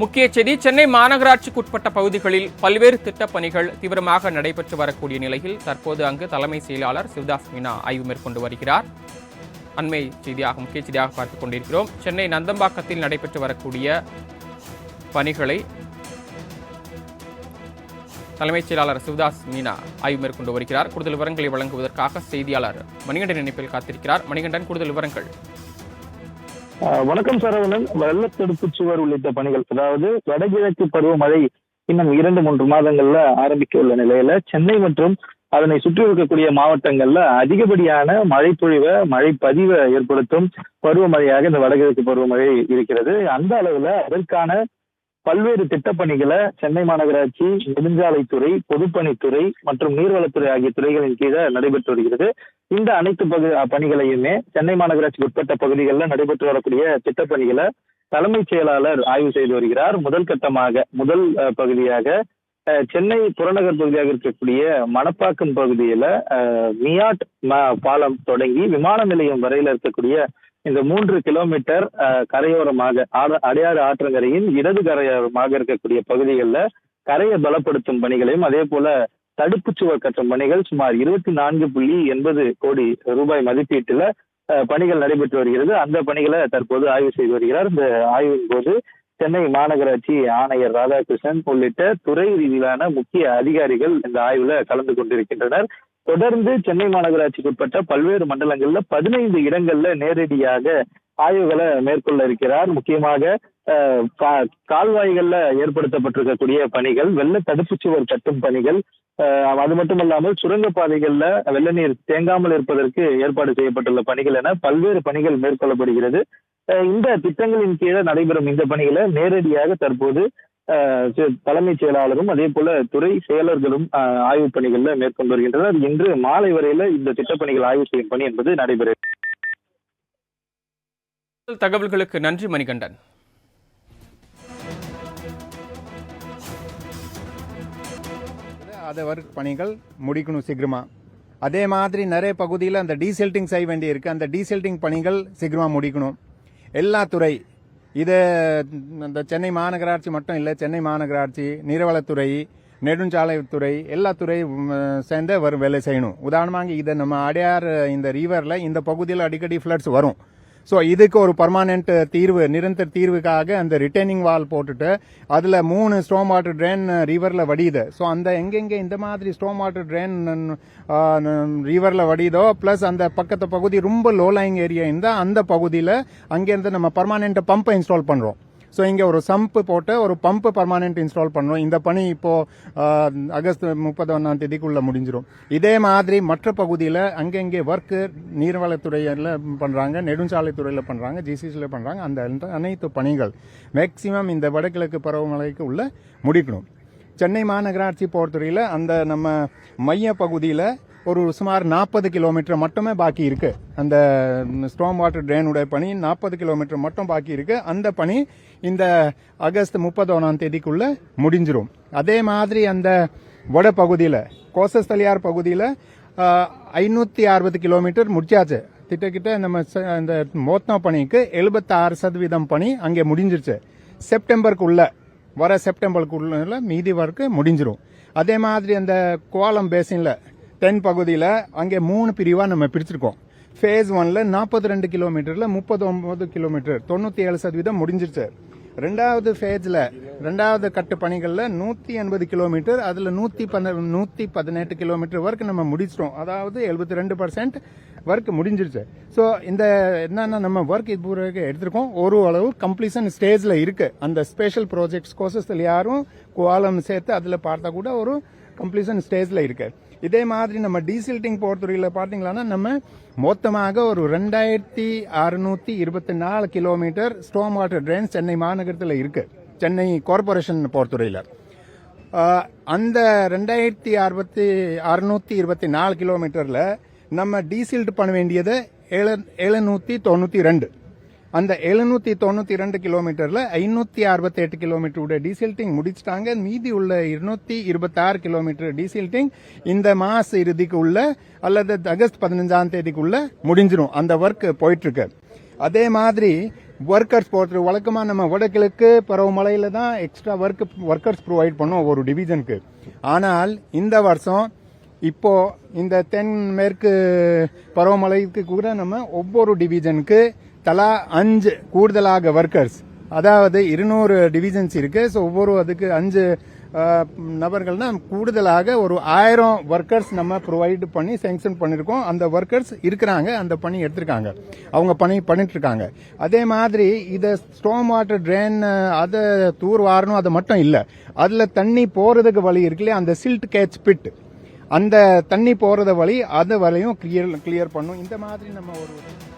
முக்கிய செய்தி சென்னை மாநகராட்சிக்குட்பட்ட பகுதிகளில் பல்வேறு திட்டப் பணிகள் தீவிரமாக நடைபெற்று வரக்கூடிய நிலையில் தற்போது அங்கு தலைமை செயலாளர் சிவதாஸ் மீனா ஆய்வு மேற்கொண்டு வருகிறார். அண்மை செய்தியாக முக்கிய செய்தியாக பார்த்துக் கொண்டிருக்கிறோம். சென்னை நந்தம்பாக்கத்தில் நடைபெற்று வரக்கூடிய பணிகளை தலைமைச் செயலாளர் சிவதாஸ் மீனா ஆய்வு மேற்கொண்டு வருகிறார். கூடுதல் விவரங்களை வழங்குவதற்காக செய்தியாளர் மணிகண்டன் இணைப்பில் காத்திருக்கிறார். மணிகண்டன், கூடுதல் விவரங்கள். வணக்கம் சரவணன். வெள்ளத்தடுப்பு சுவர் உள்ளிட்ட பணிகள், அதாவது வடகிழக்கு பருவமழை இன்னும் 2-3 மாதங்கள்ல ஆரம்பிக்க உள்ள நிலையில சென்னை மற்றும் அதனை சுற்றி இருக்கக்கூடிய மாவட்டங்கள்ல அதிகப்படியான மழைப்பொழிவை மழைப்பதிவை ஏற்படுத்தும் பருவமழையாக இந்த வடகிழக்கு பருவமழை இருக்கிறது. அந்த அளவுல அதற்கான பல்வேறு திட்டப்பணிகளை சென்னை மாநகராட்சி, நெடுஞ்சாலைத்துறை, பொதுப்பணித்துறை மற்றும் நீர்வளத்துறை ஆகிய துறைகளின் கீழே நடைபெற்று வருகிறது. இந்த அனைத்து பணிகளையுமே சென்னை மாநகராட்சிக்கு உட்பட்ட பகுதிகளில் நடைபெற்று வரக்கூடிய திட்டப்பணிகளை தலைமைச் செயலாளர் ஆய்வு செய்து வருகிறார். முதல் பகுதியாக சென்னை புறநகர் பகுதியாக இருக்கக்கூடிய மணப்பாக்கம் பகுதியில மியாட் பாலம் தொடங்கி விமான நிலையம் வரையில இருக்கக்கூடிய இந்த 3 கிலோமீட்டர் கரையோரமாக அடையாறு ஆற்றங்கரையின் இடது கரையோரமாக இருக்கக்கூடிய பகுதிகளில் கரையை பலப்படுத்தும் பணிகளையும், அதே போல தடுப்பு சுவர் கட்டும் பணிகள் சுமார் 24.80 கோடி ரூபாய் மதிப்பீட்டுல பணிகள் நடைபெற்று வருகிறது. அந்த பணிகளை தற்போது ஆய்வு செய்து வருகிறார். இந்த ஆய்வின் போது சென்னை மாநகராட்சி ஆணையர் ராதாகிருஷ்ணன் உள்ளிட்ட துறை ரீதியிலான முக்கிய அதிகாரிகள் இந்த ஆய்வுல கலந்து கொண்டிருக்கின்றனர். தொடர்ந்து சென்னை மாநகராட்சிக்கு உட்பட்ட பல்வேறு மண்டலங்கள்ல 15 இடங்கள்ல நேரடியாக ஆய்வுகளை மேற்கொள்ள இருக்கிறார். முக்கியமாக கால்வாய்கள்ல ஏற்படுத்தப்பட்டிருக்கக்கூடிய பணிகள், வெள்ள தடுப்பு சுவர் கட்டும் பணிகள், அது மட்டுமல்லாமல் சுரங்கப்பாதைகள்ல வெள்ள நீர் தேங்காமல் இருப்பதற்கு ஏற்பாடு செய்யப்பட்டுள்ள பணிகள் என பல்வேறு பணிகள் மேற்கொள்ளப்படுகிறது. இந்த திட்டங்களின் கீழே நடைபெறும் இந்த பணிகளை நேரடியாக தற்போது தலைமைச் செயலாளரும் அதே போல துறை செயலர்களும் ஆய்வு பணிகள்ல மேற்கொண்டு வருகின்றனர். இன்று மாலை வரையில இந்த திட்டப்பணிகள் ஆய்வு செய்யும் பணி என்பது நடைபெறும். தகவல்களுக்கு நன்றி மணிகண்டன். அதை ஒர்க் பணிகள் முடிக்கணும் சீக்கிரமா. அதே மாதிரி நிறைய பகுதியில் அந்த டீசெல்டிங் செய்ய வேண்டி இருக்கு. அந்த டீசெல்டிங் பணிகள் சீக்கிரமா முடிக்கணும். எல்லா துறை, இது இந்த சென்னை மாநகராட்சி மட்டும் இல்லை, சென்னை மாநகராட்சி, நீர்வளத்துறை, நெடுஞ்சாலைத்துறை, எல்லா துறை சேர்ந்து வேலை செய்யணும். உதாரணமாக இதை நம்ம அடையார் இந்த ரிவரில் இந்த பகுதியில் அடிக்கடி ஃப்ளட்ஸ் வரும். ஸோ இதுக்கு ஒரு பர்மானெண்ட் தீர்வு, நிரந்தர தீர்வுக்காக அந்த ரிட்டைனிங் வால் போட்டுட்டு அதில் 3 ஸ்டோம் வாட்டர் ட்ரெயின் ரிவரில் வடியுது. ஸோ அந்த எங்கெங்கே இந்த மாதிரி ஸ்டோம் வாட்டர் ட்ரெயின் ரிவரில் வடியுதோ, ப்ளஸ் அந்த பக்கத்து பகுதி ரொம்ப லோ லைங் ஏரியா இருந்தால் அந்த பகுதியில் அங்கேருந்து நம்ம பர்மானெண்ட் பம்பை இன்ஸ்டால் பண்ணுறோம். ஸோ இங்கே ஒரு சம்பு போட்டு ஒரு பம்பு பர்மானெண்ட் இன்ஸ்டால் பண்ணுறோம். இந்த பணி இப்போ ஆகஸ்ட் 31 முடிஞ்சிடும். இதே மாதிரி மற்ற பகுதியில் அங்கங்கே ஒர்க்கு நீர்வளத்துறையில் பண்ணுறாங்க, நெடுஞ்சாலைத்துறையில் பண்ணுறாங்க, ஜிசிசியில் பண்ணுறாங்க. அந்த அனைத்து பணிகள் மேக்சிமம் இந்த வடகிழக்கு பருவமழைக்கு உள்ள முடிக்கணும். சென்னை மாநகராட்சி பொறுத்தவரையில் அந்த நம்ம மைய பகுதியில் ஒரு சுமார் 40 கிலோமீட்டர் மட்டுமே பாக்கி இருக்கு. அந்த ஸ்டோம் வாட்டர் ட்ரெயினுடைய பணி 40 கிலோமீட்டர் மட்டும் பாக்கி இருக்கு. அந்த பணி இந்த ஆகஸ்ட் 31 முடிஞ்சிடும். அதே மாதிரி அந்த வட பகுதியில் கோசஸ்தலியார் பகுதியில் 560 கிலோமீட்டர் முடிச்சாச்சு. திட்டக்கிட்ட நம்ம இந்த மொத்த பணிக்கு 76% பணி அங்கே முடிஞ்சிருச்சு. வர செப்டம்பருக்குள்ள மீதி ஒர்க்கு முடிஞ்சிடும். அதே மாதிரி அந்த கோலம் பேசின்ல 10 பகுதியில் அங்கே 3 பிரிவாக நம்ம பிரிச்சிருக்கோம். ஃபேஸ் 1ல 42 கிலோமீட்டரில் 39 கிலோமீட்டர் 97% முடிஞ்சிருச்சு. ரெண்டாவது ஃபேஸில் ரெண்டாவது கட்டு பணிகளில் 180 கிலோமீட்டர், அதில் 118 கிலோமீட்டர் ஒர்க் நம்ம முடிச்சிட்டோம். அதாவது 72% ஒர்க் முடிஞ்சிருச்சு. ஸோ இந்த என்னன்னா நம்ம ஒர்க் இது எடுத்திருக்கோம். ஒரு அளவு கம்ப்ளீஷன் ஸ்டேஜில் இருக்கு. அந்த ஸ்பெஷல் ப்ராஜெக்ட்ஸ் கோசஸ்தில் யாரும் கோலம் சேர்த்து அதில் பார்த்தா கூட ஒரு கம்ப்ளீஷன் ஸ்டேஜில் இருக்கு. இதே மாதிரி நம்ம டீசெல்டிங் பொறுத்தவரையில் பார்த்தீங்கன்னா நம்ம மொத்தமாக ஒரு 2624 kilometre storm water train Chennai மாநகரத்தில் இருக்கு. சென்னை கார்பரேஷன் பொறுத்தவரையில் அந்த 2624 கிலோமீட்டரில் நம்ம டீசெல்ட் பண்ண வேண்டியது 792. அந்த 792 கிலோமீட்டர்ல 568 கிலோமீட்டர் டீசெல்டிங் முடிச்சிட்டாங்க. மீதி உள்ள 226 கிலோமீட்டர் டீசெல்டிங் இந்த மாச இறுதிக்கு உள்ள அல்லது ஆகஸ்ட் 15 முடிஞ்சிடும். அந்த ஒர்க் போயிட்டு இருக்கு. அதே மாதிரி ஒர்க்கர்ஸ் போட்டு வழக்கமாக நம்ம வடகிழக்கு பருவமழையில தான் எக்ஸ்ட்ரா ஒர்க்கர்ஸ் ப்ரொவைட் பண்ணோம் ஒரு டிவிஷனுக்கு. ஆனால் இந்த வருஷம் இப்போ இந்த தென்மேற்கு பருவமழைக்கு கூட நம்ம ஒவ்வொரு டிவிஷனுக்கு தலா 5 கூடுதலாக ஒர்க்கர்ஸ், அதாவது 200 டிவிஷன்ஸ் இருக்கு. ஸோ ஒவ்வொரு அதுக்கு 5 நபர்கள்னா கூடுதலாக ஒரு 1000 ஒர்க்கர்ஸ் நம்ம ப்ரொவைட் பண்ணி சேங்ஷன் பண்ணிருக்கோம். அந்த ஒர்க்கர்ஸ் இருக்கிறாங்க, அந்த பணி எடுத்திருக்காங்க, அவங்க பணி பண்ணிட்டு இருக்காங்க. அதே மாதிரி இதை ஸ்டோம் வாட்டர் ட்ரெயின் அதை தூர் வாரணும், அது மட்டும் இல்லை, அதுல தண்ணி போறதுக்கு வழி இருக்குல்லையா, அந்த சில்ட் கேட்ச் பிட், அந்த தண்ணி போறத வழி அதை வரையும் கிளியர் பண்ணும். இந்த மாதிரி நம்ம ஒரு